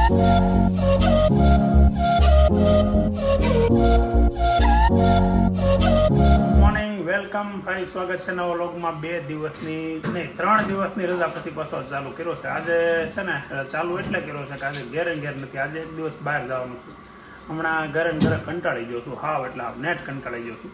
Morning welcome, ફરી સ્વાગત છે નવો વ્લોગમાં। 2 દિવસની નહીં 3 દિવસની રજા પછી પાછો ચાલુ કર્યો છે। આજે છે ને ચાલુ એટલે કર્યો છે કે આજે ઘેર નથી, આજે એક દિવસ બહાર જવાનું છું। હમણાં ઘરે કંટાળી ગયો છું, હાવ એટલે નેટ કંટાળી ગયો છું,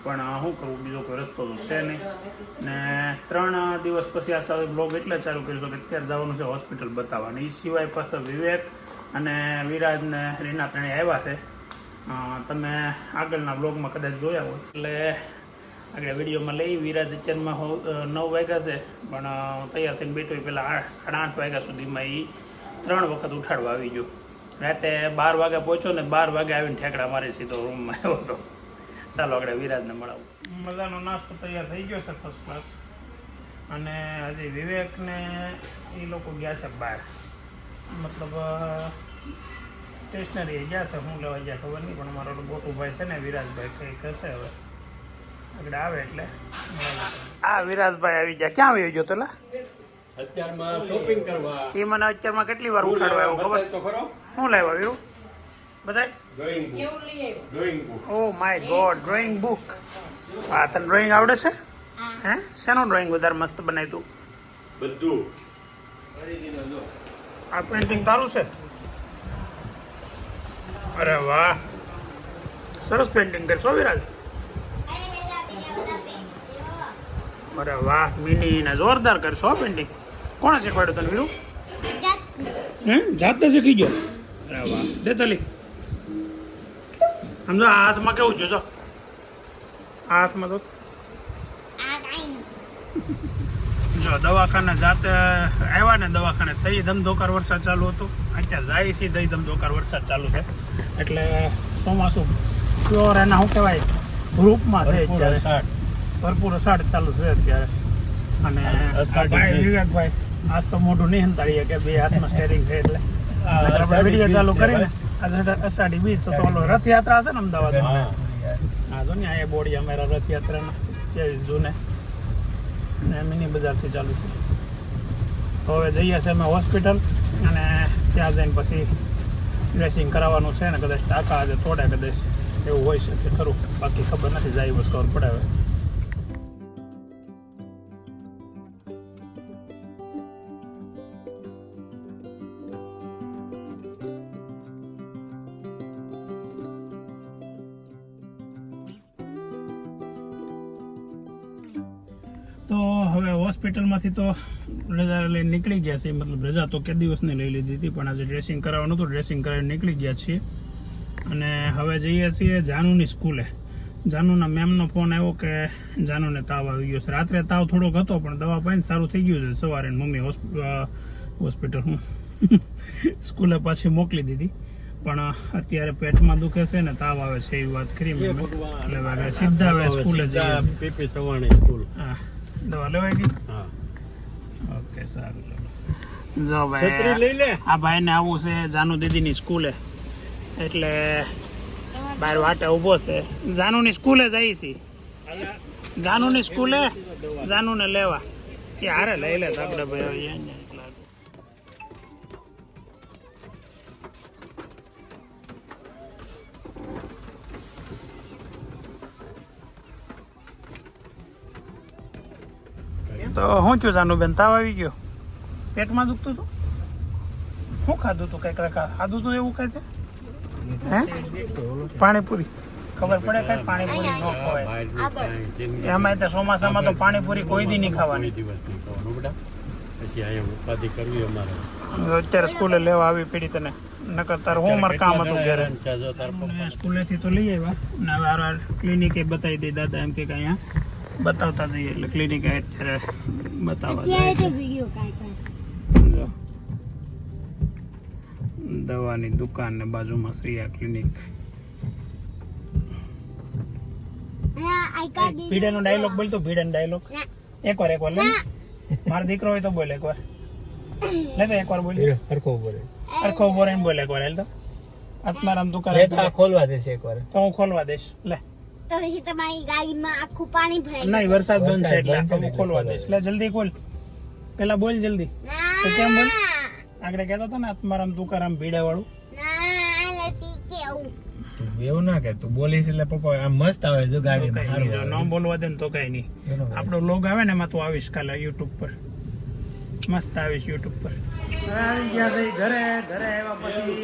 પણ શું કરું, બીજો કોઈ રસ્તો તો છે નહીં ને 3 દિવસ પછી આ સાથે બ્લોગ એટલે ચાલુ કર્યો છે કે અત્યારે જવાનું છે હોસ્પિટલ બતાવવાનું। એ સિવાય પાછા વિવેક અને વિરાજ ને રીના ત્રણેય આવ્યા છે। તમે આગળના બ્લોગમાં કદાચ જોયા હોય એટલે આગળ વિડીયોમાં લઈ। વિરાજ અત્યારમાં 9 વાગ્યા છે, પણ તૈયાર થઈને બેઠો પહેલાં 8:30 વાગ્યા સુધીમાં એ 3 વખત ઉઠાડવા આવી ગયો। રાતે 12 વાગ્યા પહોંચ્યો ને 12 વાગે આવીને ઠેકડા મારી સીધો રૂમમાં આવ્યો હતો। ચાલો આગળ વિરાજને મળાવું। મજાનો નાસ્તો તૈયાર થઈ ગયો છે ફર્સ્ટ ક્લાસ, અને હજી વિવેકને એ લોકો ગયા છે બહાર, મતલબ સ્ટેશનરી ગયા છે, હું લેવા ગયા ખબર નહીં, પણ અમારો મોટું ભાઈ છે ને વિરાજભાઈ કંઈક હશે, હવે આગળ આવે એટલે આ વિરાજભાઈ આવી ગયા। ક્યાં આવી ગયો પેલા? અત્યારમાં શોપિંગ કરવા। એ મને અત્યારમાં કેટલી વાર ઉઠાડવા આવ્યો ખબર છે? શું લાવ્યા વીરુ બધાય? Drawing book. Oh my God, drawing book! આ તને ડ્રોઈંગ આવડે છે? હે, શેનું ડ્રોઈંગ વધારે મસ્ત બનાવ્યું તું? બધું આ પેઇન્ટિંગ તારું છે? અરે વાહ, સરસ પેઇન્ટિંગ કરશો વિરાજ। અરે વાહ, મિની ને જોરદાર કરશો પેઇન્ટિંગ। કોણે શીખવાડ્યું તને વીરુ? જાતે શીખી ગયો? અરે વાહ, દે તલી સમજો। આ હાથમાં કેવું છે? જો આ હાથમાં જો દવાખાને જાતે આવ્યા ને, દવાખાને તઈ ધમધોકાર વરસાદ ચાલુ હતો, અત્યારે જાય છે તઈ ધમધોકાર વરસાદ ચાલુ છે, એટલે ચોમાસું પ્યોર એના શું કહેવાય ગ્રુપમાં છે અત્યારે, ભરપૂર અષાઢ ચાલુ છે અત્યારે। અને ભાઈ વિવેકભાઈ આજ તો મોઢું નહીં હંતાડીએ કે બે હાથમાં સ્ટેરિંગ છે, એટલે આપણે વિડીયો ચાલુ કરીને આજે અષાઢી બીજ તો ઓલો રથયાત્રા છે ને અમદાવાદમાં, હા જો ને અહીંયા બોડી અમારા રથયાત્રાના 23 જૂને અને મિની બજારથી ચાલુ છે। તો હવે જઈએ છીએ અમે હોસ્પિટલ, અને ત્યાં જઈને પછી ડ્રેસિંગ કરાવવાનું છે ને, કદાચ ટાંકા આજે તોડે, કદાચ એવું હોય શકે ખરું, બાકી ખબર નથી, જાય બસ ખબર પડે હવે। તો હવે હોસ્પિટલમાંથી તો રજા લઈને નીકળી ગયા છે, મતલબ રજા તો કે દિવસની લઈ લીધી હતી, પણ આજે ડ્રેસિંગ કરાવવાનું હતું, ડ્રેસિંગ કરાવીને નીકળી ગયા છીએ। અને હવે જઈએ છીએ જાનુની સ્કૂલે। જાનુના મેમનો ફોન આવ્યો કે જાનુને તાવ આવી ગયો છે। રાત્રે તાવ થોડોક હતો, પણ દવા પાઈને સારું થઈ ગયું છે સવારે, મમ્મી હોસ્પિટલ હું સ્કૂલે પાછી મોકલી દીધી, પણ અત્યારે પેટમાં દુખે છે ને તાવ આવે છે એવી વાત કરી મેં, એટલે સીધા હવે સ્કૂલે જઈએ। PP Savani school. હા, દવા લેવાઈ ગઈ? હા, ઓકે, સારું, ચલો। જો ભાઈ લઈ લે। આ ભાઈને આવું છે જાનુ દીદીની સ્કૂલે, એટલે બહાર વાટે ઊભો છે। જાનુની સ્કૂલે જઈએ છીએ, જાનુની સ્કૂલે જાનુને લેવા, એ હારે લઈ લે આપણે ભાઈ અહીંયા। તો શું થયું જાનુબેન, તાવ આવી ગયો? પેટમાં દુખતું હતું? શું ખાધું હતું? કંઈક ખાધું હતું એવું કઈ? હે, પાણીપુરી? ખબર પડે કઈ પાણીપુરી ન ખવાય એમાં, તો ચોમાસામાં તો પાણીપુરી કોઈ દી નહીં ખાવાની, દિવસ નહીં ખાવાનું બેટા, પછી અહીંયા ઉપાધિ કરવી અમારે। અત્યારે સ્કૂલે લેવા આવી પડી તને, નકર તાર હોમવર્ક કામ હતું ઘરે। સ્કૂલેથી તો લઈ આવ્યા ને હવે આ ક્લિનિકે બતાવી દઈ દાદા, એમ કે અહીંયા બતાવતા જઈએ, એટલે ક્લિનિક અત્યારે બતાવવા જાય છે। દવાની દુકાન ને બાજુમાં શ્રીયા ક્લિનિક। ભીડેનો ડાયલોગ બોલતો, ભીડેનો ડાયલોગ એકવાર લે, મારો દીકરો હોય તો બોલે એકવાર, લે તો એકવાર બોલ, હરખો બોલે બોલે એકવાર, હેલ તો આત્મારામ દુકાન ખોલવા દેશે એકવાર, તો હું ખોલવા દઈશ, લે તો પછી તમારી ગાડીમાં આખું પાણી ભરાઈ નહીં, વરસાદ બંધ છે એટલે હું ખોલવા દઈશ, લે જલ્દી ખોલ, પેલા બોલ જલ્દી। તો કેમ બોલ? આગળ કહેતો હતો ને આત્મારામ તુકારામ ભીડા વાળું. ના નથી કેવું. તું એવું ના કર, તું બોલીશ એટલે પપ્પા આમ મસ્ત આવે જો ગાડીમાં કઈ નહીં, જો સારું ન બોલવા દે ને તો કઈ નહીં. આપણો લોગ આવે ને એમાં તું આવીશ કાલે યુટ્યુબ પર, મસ્ત આવીશ યુટ્યુબ પર. આવી ગયા છે ઘરે. ઘરે આવ્યા પછી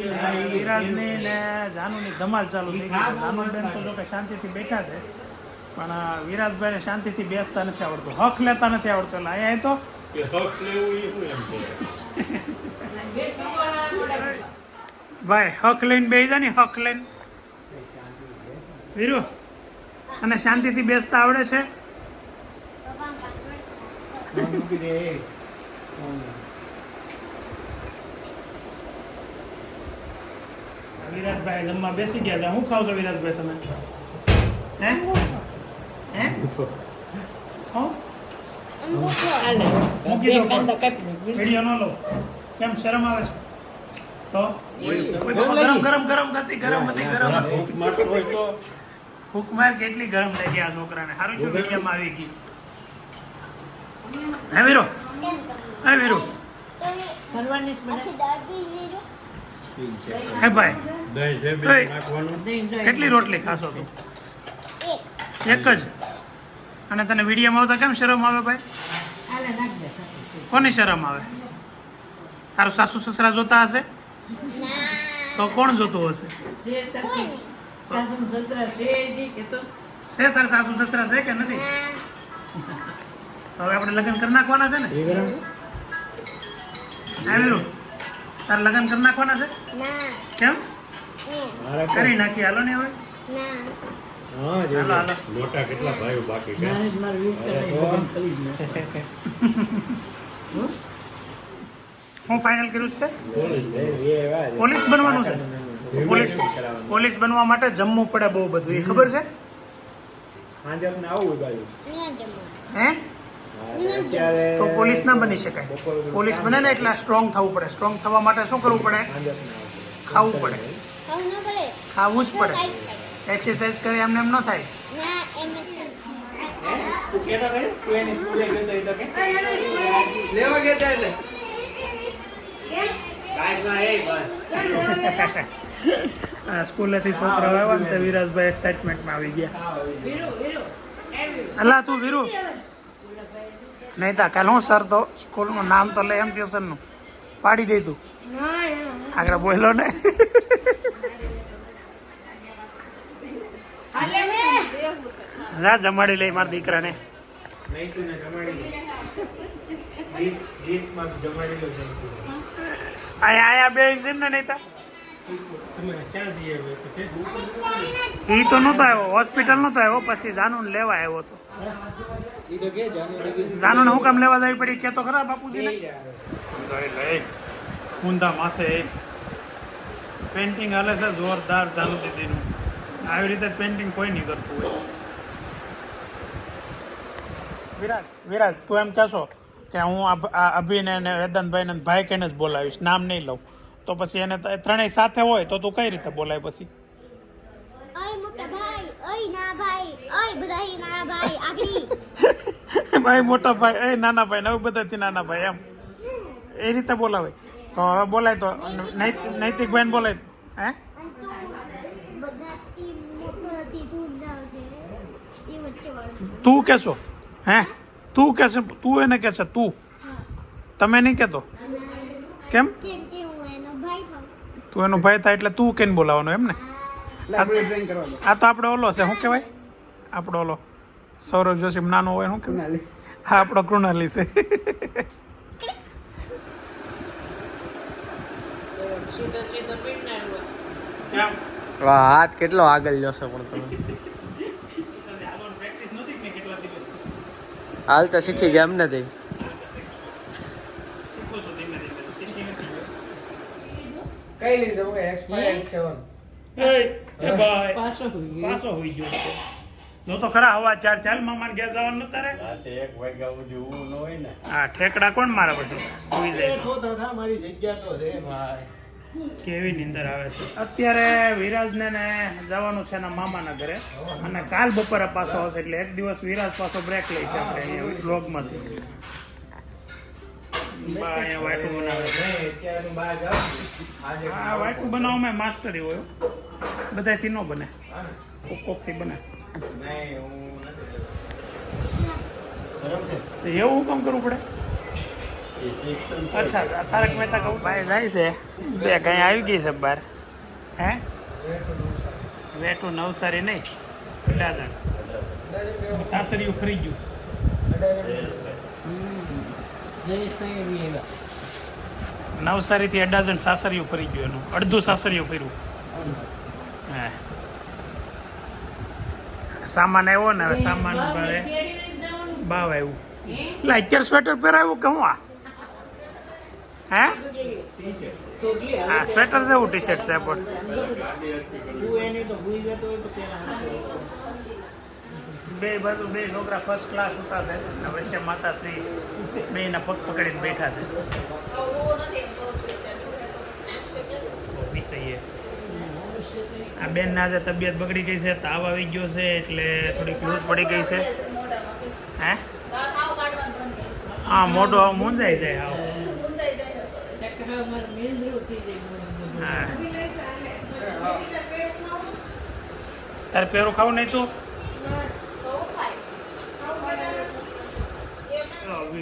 વિરાજની ને જાનુની ધમાલ ચાલુ થઈ ગઈ. જાનુબેન તો જો કે શાંતિથી બેઠા છે, પણ વિરાજભાઈને શાંતિથી બેસતા નથી આવડતું, હક લેતા નથી આવડતું. એટલે અહીંયા તો ભાઈ હક લઈને બેસી જા ને, હક લઈને વીરુ, અને શાંતિથી બેસતા આવડે છે? વિરાજભાઈ જમવા બેસી ગયા છે. શું ખાવ છો વિરાજભાઈ તમે? હે હે ખાઓ? મૂકી દો પણ. વિડીયો ન લો. કેમ શરમ આવે છે? તો ગરમ ગરમ ગરમ હતી, ગરમ હતી, ગરમ હતી. ફૂક માર કેટલી ગરમ થઈ ગયા છોકરાને. સારું છું વિડીયોમાં આવી ગઈ. હે વીરો, હે વીરો, હે ભાઈ દહીં છે બે નાખવાનું. કેટલી રોટલી ખાશો તું? એક જ. અને તને વિડીયોમાં આવતા કેમ શરમ આવે ભાઈ? કોની શરમ આવે? તારું સાસુ સસરા જોતા હશે તો કોણ જોતું હશે? છે તારા સાસુ સસરા છે કે નથી? હવે આપણે લગ્ન કરી નાખવાના છે ને? હા વીરુ, તારે લગ્ન કરી નાખવાના છે? કેમ? કરી નાખી, હાલો ને હવે. હા જો હાલો હાલો. મોટા કેટલા ભાઈઓ બાકી છે? હું ફાઇનલ કર્યું છે? પોલીસ બનવાનું છે. પોલીસ બનવા માટે જમવું પડે બહુ બધું, એ ખબર છે? સાંજે આપણે આવું બાજુ હે? અત્યારે તો પોલીસ ના બની શકાય. પોલીસ બને ને એટલે સ્ટ્રોંગ થવું પડે. સ્ટ્રોંગ થવા માટે શું કરવું પડે? ખાવું પડે. ખાવું જ પડે. એક્સરસાઇઝ કરી એમને એમ ન થાય. સ્કૂલેથી છોકરા આવ્યા ને તો વિરાજભાઈ એક્સાઇટમેન્ટમાં આવી ગયા. અલા તું વીરુ નહીં તા કાલ હું સર તો સ્કૂલનું નામ તો લે એમ ટ્યુશનનું પાડી દે તું. આગળ બોલો ને. જા જમાડી લઈ મારા દીકરાને. નહીં તું ને જમાડી 20 માં જમાડી લો આયા બે ઇન્જિન ને નહીં તા તમે ક્યાં જઈએ ઈ તો નહોતો આવ્યો, હોસ્પિટલ નહોતો આવ્યો. પછી જાનુને લેવા આવ્યો હતો. ઈ તો કે જાનું જાનુને હું કામ લેવા જવી પડી કે તો ખરા બાપુજીને. લઈ ઊંધા માથે પેન્ટિંગ હાલે છે જોરદાર જાનુ દીદીનું. આવી રીતે પેન્ટિંગ કોઈ નહીં કરતું હોય. વિરાજ તું એમ કહેશો કે હું અભિને ને વેદાંતભાઈને ભાઈ કહીને જ બોલાવીશ, નામ નહીં લઉં, તો પછી એને ત્રણેય સાથે હોય તો તું કઈ રીતે બોલાય પછી? ભાઈ મોટા ભાઈ, એ નાના ભાઈ ને બધાથી નાના ભાઈ, એમ એ રીતે બોલાવે તો હવે બોલાય તો નૈતિક ભાઈ ને બોલાય. હે તું કેશો? હે તું કહેશે? તું એને કહેશે? તું તમે નહીં કહેતો? કેમ? તું એનો ભાઈ થાય એટલે તું કેને બોલાવવાનો એમ ને? આ તો આપણે ઓલો છે, શું કહેવાય આપણો ઓલો સૌરભ જોશી નાનો હોય, શું કહેવાય? હા આપણો કૃણાલી છે. હાથ કેટલો આગળ જશે પણ તમે હાલ તો શીખી ગયા એમ નથી. કઈ લીધું કે એક્સપાયર 7 પાસો હોઈ ગયો છે. જો તો ખરા હવા 4 ચાલ મામાને ઘેર જવાનું નતા રે. રાતે 1 વાગ્યા સુધી ઊંઘ ન હોય ને. હા ઠેકડા કોણ મારે પછી સુઈ જાય. મારી જગ્યા તો રે ભાઈ. કેવી નીંદર આવે છે. અત્યારે વિરાજને ને જવાનું છે એના મામાના ઘરે, અને કાલ બપોરે પાછો આવશે. એટલે એક દિવસ વિરાજ પાછો બ્રેક લે છે આપણે અહીંયા વ્લોગમાંથી. બા અહીંયા વાટું બનાવે છે. અત્યારે હું બહાર જાઉં છું. આજે આ વાટું બનાવવામાં માસ્ટરી હોય હો. બધાયથી ન બને, કોકથી બને. નહીં હું નથી. તો એવું કામ કરવું પડે? અચ્છા, તારક મહેતા કહું ભાઈ જાય છે બે કઈ આવી ગઈ છે બહાર. હે વેટું નવસારી નહીં અડાજણ સાસરીયું ફરી ગયું. નવસારીથી અડાજણ સાસરીયું ફરી ગયું, એનું અડધું સાસરીયું ફર્યું. હે સામાન આવ્યો ને, હવે સામાન ભાવે ભાવ આવ્યું. એટલે અત્યારે સ્વેટર પહેરાવ્યું કે હું આ હે હા સ્વેટર છે એવું ટી શર્ટ છે પણ બે બાજુ બે છોકરા ફર્સ્ટ ક્લાસ ઉતા છે. અવશ્ય માતાશ્રી બે ના પગ પકડીને બેઠા છે. આ બેન ના આજે તબિયત બગડી ગઈ છે, તાવ આવી ગયો છે એટલે થોડીક લૂઝ પડી ગઈ છે. હે હા મોઢું આવું મૂંઝાઈ જાય આવું. હા તારે પેરું ખાવું નહીં તું?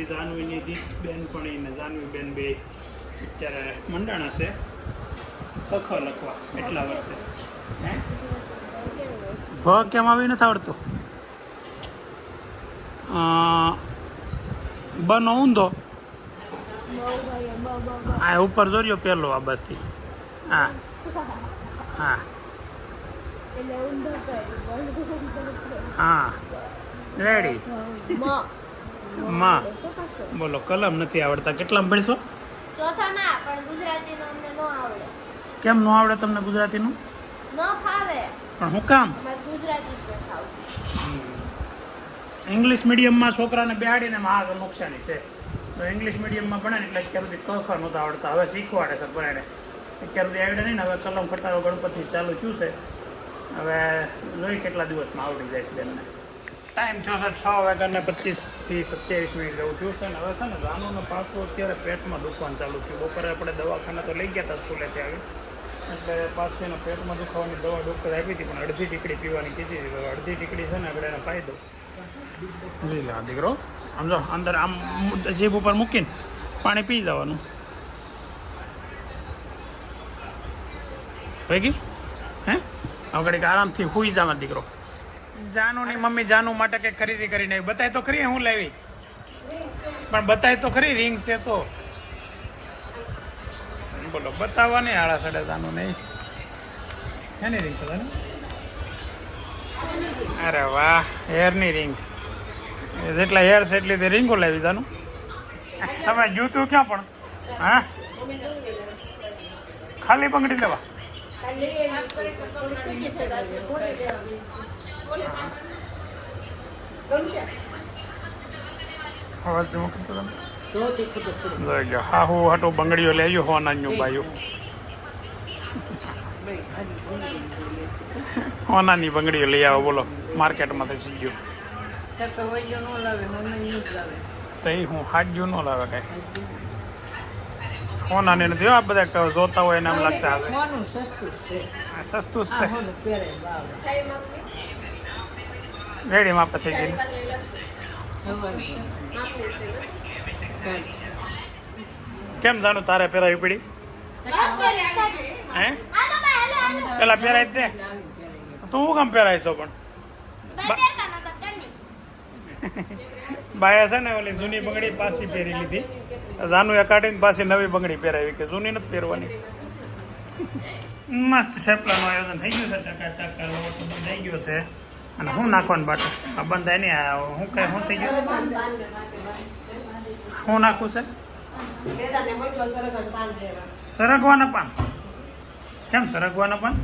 જાનવીની દીપ બેનપણી ને જાનવી બેન બે અત્યારે મંડાણા છે કખ લખવા એટલા વર્ષે. હે ભ કેમ આવી નથી આવડતું? બનો ઊંધો આ ઉપર જોર્યો પેલો આ બસથી. હા હા હા રેડી. માં બોલો કલમ નથી આવડતા. કેટલામાં ભણશો? ચોથામાં પણ ગુજરાતીનું અમને ન આવડે. કેમ ન આવડે તમને ગુજરાતીનું? ન ફાવે. પણ હું કામ? અમારે ગુજરાતી જ ફાવતું. ઇંગ્લિશ મીડિયમમાં છોકરાને બેહાડીને આ નુકસાની છે. તો ઇંગ્લિશ મીડિયમમાં ભણે ને એટલે અત્યાર સુધી કખ નહોતા આવડતા, હવે શીખવાડે છે ભણે. અત્યાર સુધી આવડે નહીં ને, હવે કલમ ખટારો ગણપતિ ચાલુ થયું છે. હવે જોઈ કેટલા દિવસમાં આવડી જાય છે બેનને. ટાઈમ થયો છે 6 વાગ્યાને 25 થી 27 મિનિટ જેવું થયું છે ને. હવે છે ને જાનુને પાછું અત્યારે પેટમાં દુખવાનું ચાલુ થયું. બપોરે આપણે દવાખાને તો લઈ ગયા હતા સ્કૂલેથી આવી, એટલે પાછી એને પેટમાં દુખાવાની દવા ડૉક્ટર આપી હતી, પણ અડધી ટીકડી પીવાની કીધી હતી. હવે અડધી ટીકડી છે ને આપણે એને પાઈ દઉં. જોઈ લે દીકરો, સમજો અંદર આમ જીભ ઉપર મૂકીને પાણી પી જવાનું. ભેગી હે હવે ઘડીક આરામથી સૂઈ જવા દીકરો. જાનુની મમ્મી જાનુ માટે કંઈક ખરીદી કરીને આવી. બતાય તો ખરી હું લાવી, પણ બતાય તો ખરી રિંગ છે તો બોલો. બતાવવા નહીં આળા સાડે જાનુ નહીં. એની રિંગ છે જાનુ? અરે વાહ, હેરની રિંગ. જેટલા હેર છે એટલી તે રીંગો લાવી જાનુ. તમે જોતું ક્યાં પણ? હા ખાલી બંગડી લેવા? હા હું હાટો બંગડીઓ લેજો હોનાન્યુ બાયું. હોનાની બંગડીઓ લઈ આવો બોલો, માર્કેટમાંથી સીધું. તો એ હું હાજ્યું ન લાવે કાંઈ. હોનાની નથી આ બધા જોતા હોય એને એમ લાગશે આવે સસ્તું જ છે. રેડી માપે થઈ ગઈ. કેમ જાણું તારે પહેરાવી પડી? હે પેલા પહેરાય જ દે. તું હું કામ પહેરાય છો? પણ બાયા છે ને ઓલી જૂની બંગડી પાછી પહેરી લીધી. જાનું કાઢીને પાછી નવી બંગડી પહેરાવી કે જૂની નથી પહેરવાની. મસ્ત થેપલાનું આયોજન થઈ ગયું છે. ટકા લોટ થઈ ગયો છે. અને શું નાખવાનું બાટું આ બંધાય નહીં. શું કઈ શું થઈ ગયું? શું નાખવું છે? સરગવાના પાન. કેમ સરગવાના પાન?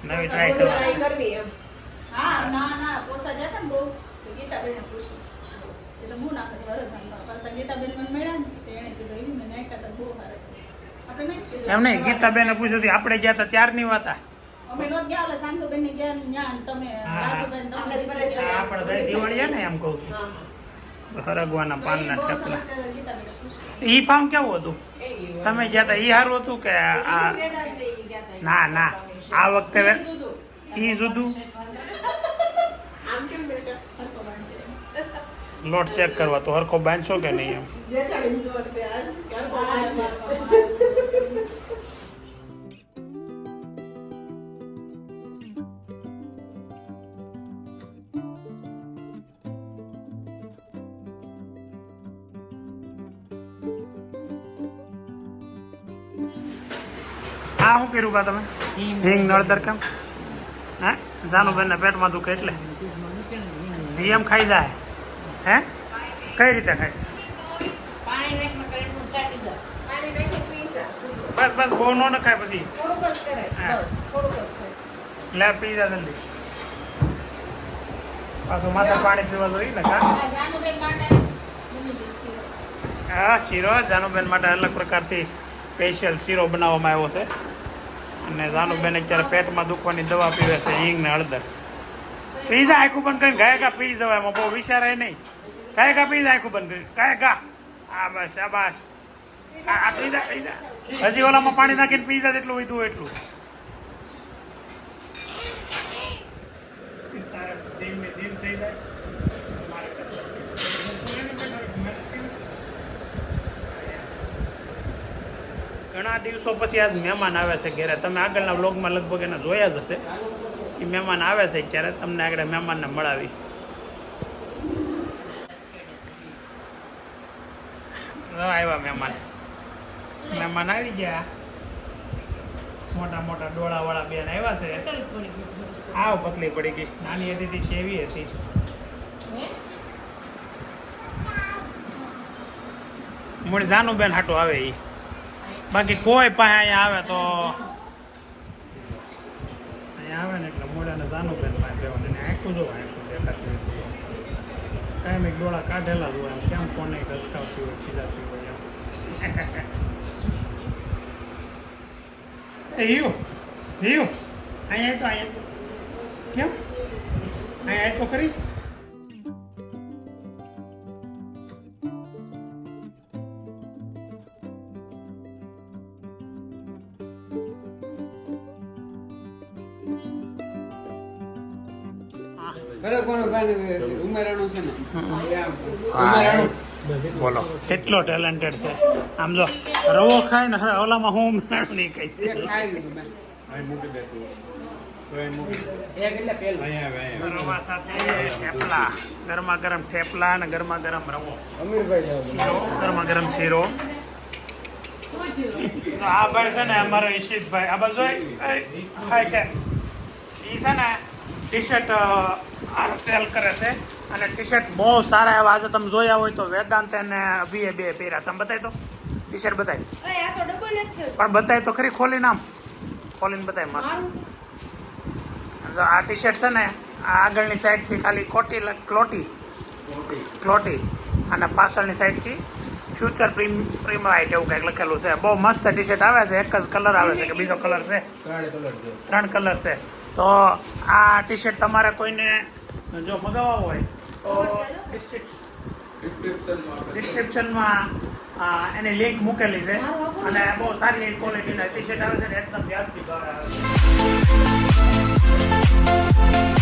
નવી ટ્રાય કરવાની. એમ નહીં, ગીતાબેને પૂછ્યું હતું આપણે ગયા હતા ત્યારની વાત. અમે નો ગયા ઓલા શાંતુબેન ને ગયા ન્યા ને તમે હા. રાજુબેન તમે આ આપણે ગઈ દિવાળી ને એમ કહું છું હરગવાના પાનના થેપલા ઈ ફાર્મ કેવું હતું તમે ગયા હતા ઈ સારું હતું કે આ ના ના આ વખતે ઈ જુદું લોટ ચેક કરવા તો હરખો બાંધશો કે નહીં એમ આ શું કર્યું કા તમે હિંગ નળદર કેમ હે જાનુબેન ના પેટમાં દુખે એટલે એમ ખાઈ જાય હે કઈ રીતે ખાય બસ બસ બહુ ન ખાય પછી લે પી જા જલ્દી પાછું માથે પાણી પીવા જોઈએ ને કા જાનુબેન માટે બની જશે હા શીરો જાનુબેન માટે અલગ પ્રકારથી સ્પેશિયલ શીરો બનાવવામાં આવ્યો છે અને જાનુબેન અત્યારે પેટમાં દુખવાની દવા પીવે છે હિંગ ને હળદર પીઝા આખું બંધ કરીને ગાય ગા પી જવાય એમાં બહુ વિચારાય નહીં ગાય ગા પીઝા આખું બંધ કરી ગાય ગા આ બસ શાબાશ આ પીઝા પીઝા હજી ઓલામાં પાણી નાખીને પીઝા જેટલું વધુ એટલું ઘણા દિવસો પછી આજ મહેમાન આવે છે ઘરે તમે આગળના વ્લોગમાં લગભગ એને જોયા જ હશે એ મહેમાન આવે છે ત્યારે તમને આગળ મહેમાનને મળાવી આવ્યા મહેમાન આવી ગયા મોટા મોટા ડોળાવાળા બેન આવ્યા છે આવ પતલી પડી ગઈ નાની હતી કેવી હતી મૂળ જાનુબેન હાટું આવે એ બાકી કોઈ પાસે અહીંયા આવે તો અહીંયા આવે ને એટલે મોઢાને જાનુબેન પાસે લેવાનું એને આખું જો આખું દેખાતું કાંઈ મેં ડોળા કાઢેલા જ હોય એમ કેમ કોને ઘસકાવતી હોય ખીજાતી હોય એમ હિયું અહીંયા તો અહીંયા કેમ અહીંયા તો કરી બોલો કેટલો ટેલેન્ટેડ છે આમ જો રવો ખાય ને હવે ઓલામાં હું ઉમેરાણું નહીં કહી રવા સાથે થેપલા ગરમા ગરમ થેપલા અને ગરમા ગરમ રવો શીરો ગરમા ગરમ શીરો આ ભાઈ છે ને અમારો ઈશિતભાઈ આ બાજુ હાય કે ઈ છે ને ટી શર્ટ સેલ કરે છે અને ટી શર્ટ બહુ સારા એવા આજે તમે જોયા હોય તો વેદાંત અને અભિએ બે પહેર્યા તમે બતાવી તો ટી શર્ટ બતાવી પણ બતાવી તો ખરી ખોલીને આમ ખોલીને બતાવી મસ્ત આ ટી શર્ટ છે ને આ આગળની સાઈડથી ખાલી ક્લોટી અને પાછળની સાઈડથી ફ્યુચર પ્રીમ વાઇટ એવું કંઈક લખેલું છે બહુ મસ્ત ટી શર્ટ આવે છે એક જ કલર આવે છે કે બીજો કલર છે 3 કલર છે તો આ ટી શર્ટ તમારે કોઈને જો મગાવવા હોય તો ડિસ્ક્રિપ્શનમાં એની લિંક મૂકેલી છે અને બહુ સારી ક્વોલિટીના ટી શર્ટ આવે છે ને એકદમ વ્યાજબી ભાવે આવે છે